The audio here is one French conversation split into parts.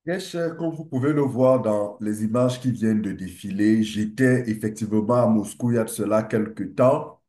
Très cher, comme vous pouvez le voir dans les images qui viennent de défiler, j'étais effectivement à Moscou il y a de cela quelques temps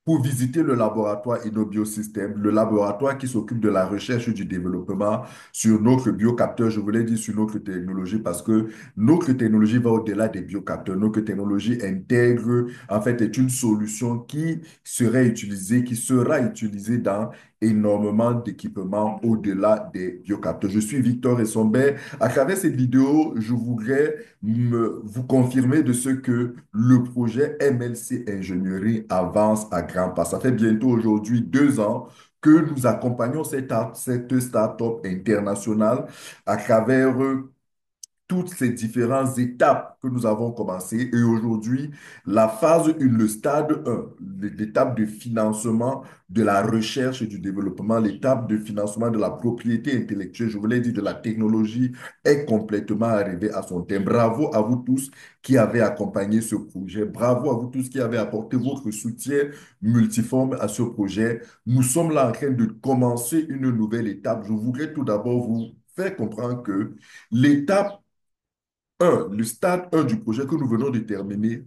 pour visiter le laboratoire InnoBiosystem, le laboratoire qui s'occupe de la recherche et du développement sur notre biocapteur. Je voulais dire sur notre technologie parce que notre technologie va au-delà des biocapteurs. Notre technologie intègre, en fait, est une solution qui serait utilisée, qui sera utilisée dans énormément d'équipements au-delà des biocapteurs. Je suis Victor Essomber. À travers cette vidéo, je voudrais vous confirmer de ce que le projet MLC Ingénierie avance à grands pas. Ça fait bientôt aujourd'hui 2 ans que nous accompagnons cette start-up internationale à travers toutes ces différentes étapes que nous avons commencées. Et aujourd'hui, la phase 1, le stade 1, l'étape de financement de la recherche et du développement, l'étape de financement de la propriété intellectuelle, je vous l'ai dit, de la technologie, est complètement arrivée à son terme. Bravo à vous tous qui avez accompagné ce projet. Bravo à vous tous qui avez apporté votre soutien multiforme à ce projet. Nous sommes là en train de commencer une nouvelle étape. Je voudrais tout d'abord vous faire comprendre que l'étape 1, le stade 1 du projet que nous venons de terminer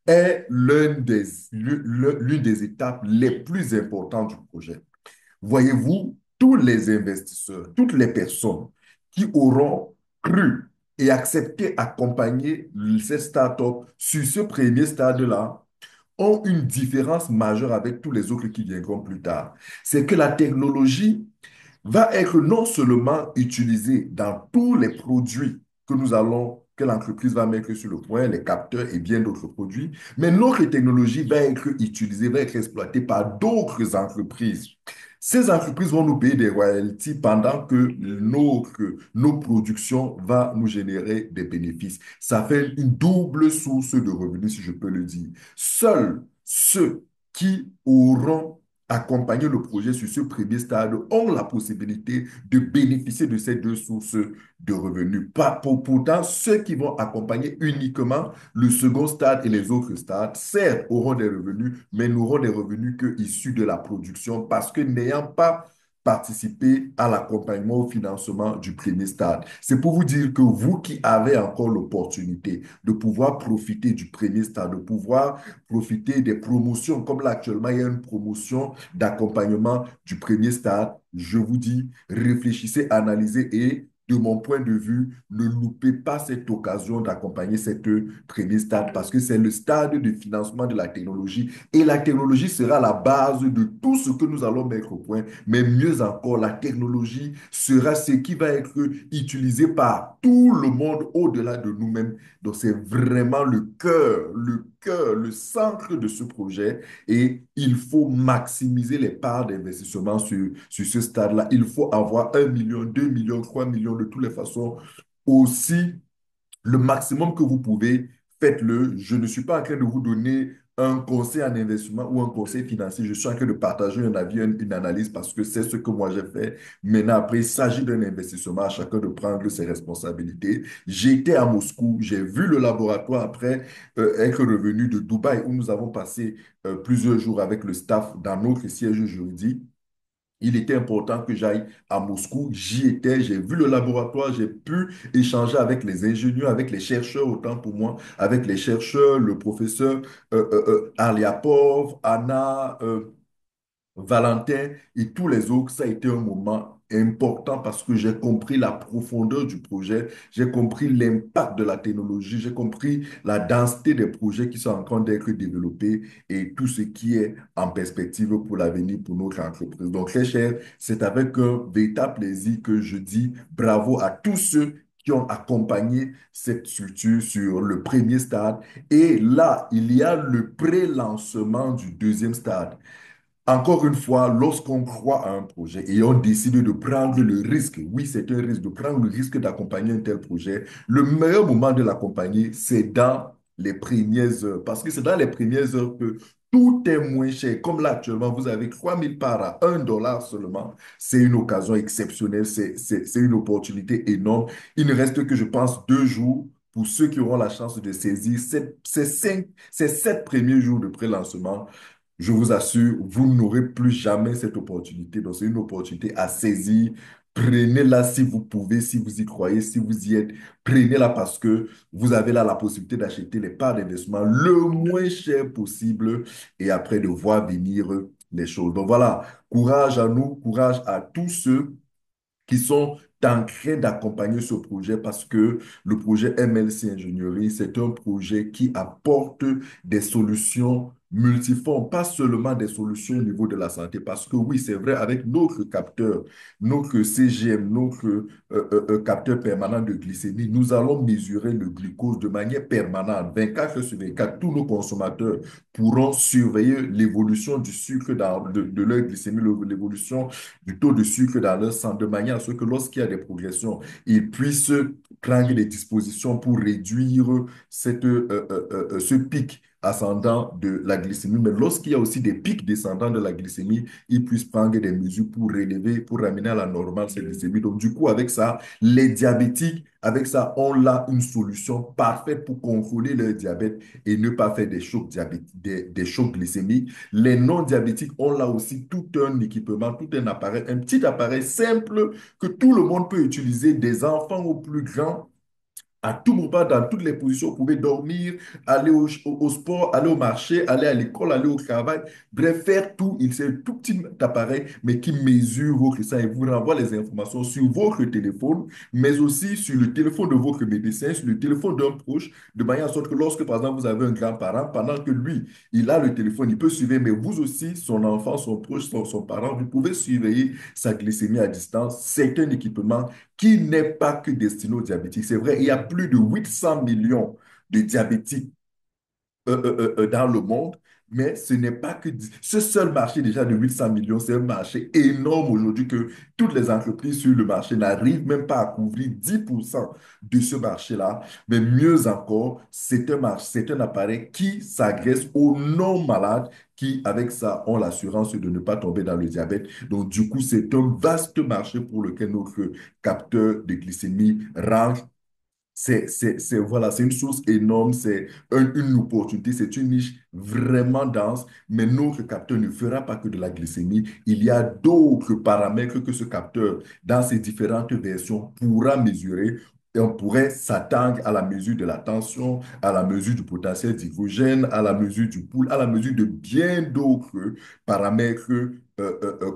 est l'une des étapes les plus importantes du projet. Voyez-vous, tous les investisseurs, toutes les personnes qui auront cru et accepté accompagner cette start-up sur ce premier stade-là ont une différence majeure avec tous les autres qui viendront plus tard. C'est que la technologie va être non seulement utilisé dans tous les produits que l'entreprise va mettre sur le point, les capteurs et bien d'autres produits, mais notre technologie va être utilisée, va être exploitée par d'autres entreprises. Ces entreprises vont nous payer des royalties pendant que nos productions vont nous générer des bénéfices. Ça fait une double source de revenus, si je peux le dire. Seuls ceux qui auront accompagner le projet sur ce premier stade ont la possibilité de bénéficier de ces deux sources de revenus. Pourtant, ceux qui vont accompagner uniquement le second stade et les autres stades, certes, auront des revenus, mais n'auront des revenus que issus de la production parce que n'ayant pas participé à l'accompagnement au financement du premier stade. C'est pour vous dire que vous qui avez encore l'opportunité de pouvoir profiter du premier stade, de pouvoir profiter des promotions, comme là actuellement, il y a une promotion d'accompagnement du premier stade. Je vous dis, réfléchissez, analysez et de mon point de vue, ne loupez pas cette occasion d'accompagner cette premier stade parce que c'est le stade de financement de la technologie et la technologie sera la base de tout ce que nous allons mettre au point. Mais mieux encore, la technologie sera ce qui va être utilisé par tout le monde au-delà de nous-mêmes. Donc, c'est vraiment le cœur, le centre de ce projet et il faut maximiser les parts d'investissement sur ce stade-là. Il faut avoir 1 million, 2 millions, 3 millions de toutes les façons. Aussi, le maximum que vous pouvez, faites-le. Je ne suis pas en train de vous donner un conseil en investissement ou un conseil financier. Je suis en train de partager un avis, une analyse parce que c'est ce que moi j'ai fait. Maintenant, après, il s'agit d'un investissement, à chacun de prendre ses responsabilités. J'étais à Moscou, j'ai vu le laboratoire après être revenu de Dubaï où nous avons passé plusieurs jours avec le staff dans notre siège juridique. Il était important que j'aille à Moscou. J'y étais, j'ai vu le laboratoire, j'ai pu échanger avec les ingénieurs, avec les chercheurs, autant pour moi, avec les chercheurs, le professeur Alyapov, Anna, Valentin et tous les autres, ça a été un moment important parce que j'ai compris la profondeur du projet, j'ai compris l'impact de la technologie, j'ai compris la densité des projets qui sont en train d'être développés et tout ce qui est en perspective pour l'avenir pour notre entreprise. Donc, très cher, c'est avec un véritable plaisir que je dis bravo à tous ceux qui ont accompagné cette structure sur le premier stade. Et là, il y a le pré-lancement du deuxième stade. Encore une fois, lorsqu'on croit à un projet et on décide de prendre le risque, oui, c'est un risque, de prendre le risque d'accompagner un tel projet, le meilleur moment de l'accompagner, c'est dans les premières heures. Parce que c'est dans les premières heures que tout est moins cher. Comme là, actuellement, vous avez 3000 parts à 1 dollar seulement. C'est une occasion exceptionnelle, c'est une opportunité énorme. Il ne reste que, je pense, 2 jours pour ceux qui auront la chance de saisir ces 7 premiers jours de pré-lancement. Je vous assure, vous n'aurez plus jamais cette opportunité. Donc, c'est une opportunité à saisir. Prenez-la si vous pouvez, si vous y croyez, si vous y êtes. Prenez-la parce que vous avez là la possibilité d'acheter les parts d'investissement le moins cher possible et après de voir venir les choses. Donc voilà, courage à nous, courage à tous ceux qui sont en train d'accompagner ce projet parce que le projet MLC Ingénierie, c'est un projet qui apporte des solutions multiformes, pas seulement des solutions au niveau de la santé, parce que oui, c'est vrai, avec notre capteur, notre CGM, notre capteur permanent de glycémie, nous allons mesurer le glucose de manière permanente, 24 heures sur 24. Tous nos consommateurs pourront surveiller l'évolution du sucre de leur glycémie, l'évolution du taux de sucre dans leur sang, de manière à ce que lorsqu'il y a des progressions, ils puissent prendre des dispositions pour réduire ce pic ascendant de la glycémie. Mais lorsqu'il y a aussi des pics descendants de la glycémie, ils puissent prendre des mesures pour relever, pour ramener à la normale cette glycémie. Donc, du coup, avec ça, les diabétiques, avec ça, on a une solution parfaite pour contrôler leur diabète et ne pas faire des chocs des chocs glycémiques. Les non-diabétiques ont là aussi tout un équipement, tout un appareil, un petit appareil simple que tout le monde peut utiliser, des enfants aux plus grands. À tout moment, dans toutes les positions, vous pouvez dormir, aller au sport, aller au marché, aller à l'école, aller au travail. Bref, faire tout. C'est un tout petit appareil, mais qui mesure votre sang et vous renvoie les informations sur votre téléphone, mais aussi sur le téléphone de votre médecin, sur le téléphone d'un proche, de manière à sorte que lorsque, par exemple, vous avez un grand-parent, pendant que lui, il a le téléphone, il peut suivre, mais vous aussi, son enfant, son proche, son parent, vous pouvez surveiller sa glycémie à distance. C'est un équipement qui n'est pas que destiné aux diabétiques. C'est vrai, il y a plus de 800 millions de diabétiques dans le monde, mais ce n'est pas que ce seul marché déjà de 800 millions, c'est un marché énorme aujourd'hui que toutes les entreprises sur le marché n'arrivent même pas à couvrir 10% de ce marché-là. Mais mieux encore, c'est un marché, c'est un appareil qui s'agresse aux non-malades qui, avec ça, ont l'assurance de ne pas tomber dans le diabète. Donc, du coup, c'est un vaste marché pour lequel notre capteur de glycémie rentre. Voilà, c'est une source énorme, c'est une opportunité, c'est une niche vraiment dense, mais notre capteur ne fera pas que de la glycémie. Il y a d'autres paramètres que ce capteur, dans ses différentes versions, pourra mesurer. Et on pourrait s'attendre à la mesure de la tension, à la mesure du potentiel d'hydrogène, à la mesure du pouls, à la mesure de bien d'autres paramètres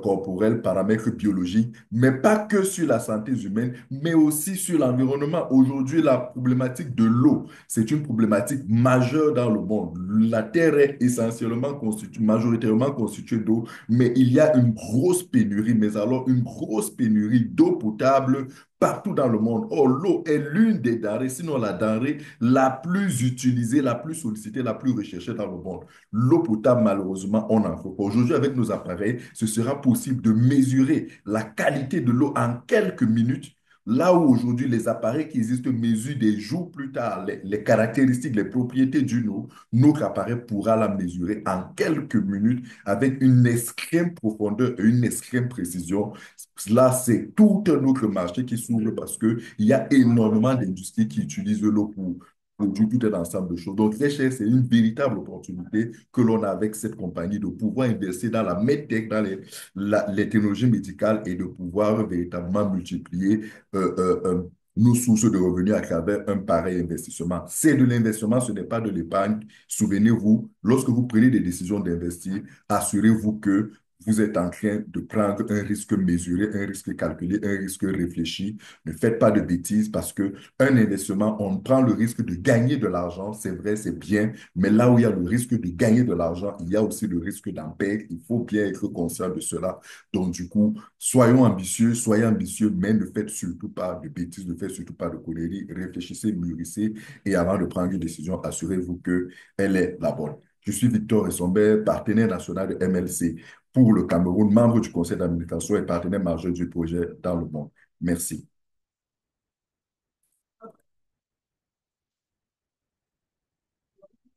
corporels, paramètres biologiques, mais pas que sur la santé humaine, mais aussi sur l'environnement. Aujourd'hui, la problématique de l'eau, c'est une problématique majeure dans le monde. La Terre est essentiellement constituée, majoritairement constituée d'eau, mais il y a une grosse pénurie, mais alors une grosse pénurie d'eau potable partout dans le monde. Or, l'eau est l'une des denrées, sinon la denrée la plus utilisée, la plus sollicitée, la plus recherchée dans le monde. L'eau potable, malheureusement, on n'en faut pas. Aujourd'hui, avec nos appareils, ce sera possible de mesurer la qualité de l'eau en quelques minutes. Là où aujourd'hui, les appareils qui existent mesurent des jours plus tard les caractéristiques, les propriétés d'une eau, notre appareil pourra la mesurer en quelques minutes avec une extrême profondeur et une extrême précision. Là, c'est tout un autre marché qui s'ouvre parce qu'il y a énormément d'industries qui utilisent l'eau pour produire tout un ensemble de choses. Donc, très cher, c'est une véritable opportunité que l'on a avec cette compagnie de pouvoir investir dans la medtech, dans les technologies médicales et de pouvoir véritablement multiplier nos sources de revenus à travers un pareil investissement. C'est de l'investissement, ce n'est pas de l'épargne. Souvenez-vous, lorsque vous prenez des décisions d'investir, assurez-vous que vous êtes en train de prendre un risque mesuré, un risque calculé, un risque réfléchi. Ne faites pas de bêtises parce que un investissement, on prend le risque de gagner de l'argent, c'est vrai, c'est bien, mais là où il y a le risque de gagner de l'argent, il y a aussi le risque d'en perdre. Il faut bien être conscient de cela. Donc, du coup, soyez ambitieux, mais ne faites surtout pas de bêtises, ne faites surtout pas de conneries. Réfléchissez, mûrissez et avant de prendre une décision, assurez-vous qu'elle est la bonne. Je suis Victor Essomber, partenaire national de MLC pour le Cameroun, membre du conseil d'administration et partenaire majeur du projet dans le monde. Merci.